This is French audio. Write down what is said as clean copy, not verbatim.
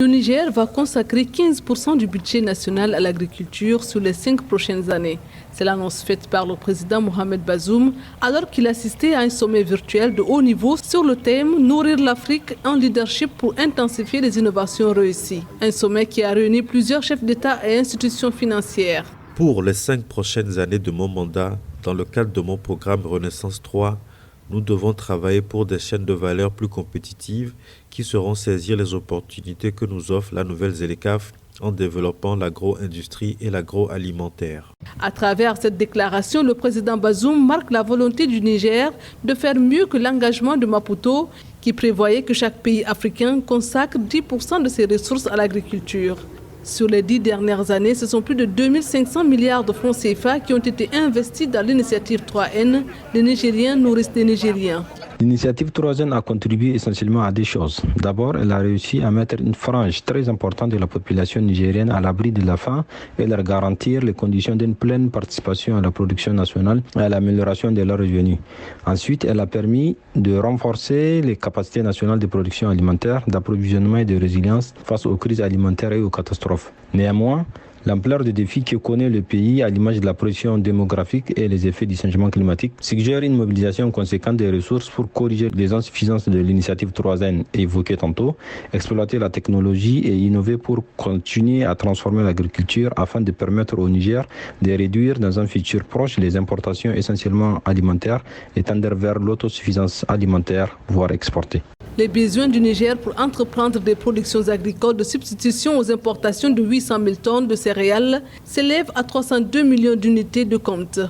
Le Niger va consacrer 15% du budget national à l'agriculture sur les 5 prochaines années. C'est l'annonce faite par le président Mohamed Bazoum alors qu'il assistait à un sommet virtuel de haut niveau sur le thème « Nourrir l'Afrique en leadership pour intensifier les innovations réussies ». Un sommet qui a réuni plusieurs chefs d'État et institutions financières. Pour les 5 prochaines années de mon mandat, dans le cadre de mon programme Renaissance 3, nous devons travailler pour des chaînes de valeur plus compétitives qui sauront saisir les opportunités que nous offre la nouvelle ZLECAf en développant l'agro-industrie et l'agroalimentaire. À travers cette déclaration, le président Bazoum marque la volonté du Niger de faire mieux que l'engagement de Maputo qui prévoyait que chaque pays africain consacre 10% de ses ressources à l'agriculture. Sur les 10 dernières années, ce sont plus de 2500 milliards de francs CFA qui ont été investis dans l'initiative 3N. Les Nigériens nourrissent les Nigériens. L'initiative 3N a contribué essentiellement à des choses. D'abord, elle a réussi à mettre une frange très importante de la population nigérienne à l'abri de la faim et leur garantir les conditions d'une pleine participation à la production nationale et à l'amélioration de leurs revenus. Ensuite, elle a permis de renforcer les capacités nationales de production alimentaire, d'approvisionnement et de résilience face aux crises alimentaires et aux catastrophes. Néanmoins, l'ampleur des défis que connaît le pays à l'image de la pression démographique et les effets du changement climatique suggère une mobilisation conséquente des ressources pour corriger les insuffisances de l'initiative 3N évoquée tantôt, exploiter la technologie et innover pour continuer à transformer l'agriculture afin de permettre au Niger de réduire dans un futur proche les importations essentiellement alimentaires et tendre vers l'autosuffisance alimentaire, voire exportée. Les besoins du Niger pour entreprendre des productions agricoles de substitution aux importations de 800 000 tonnes de céréales s'élèvent à 302 millions d'unités de compte.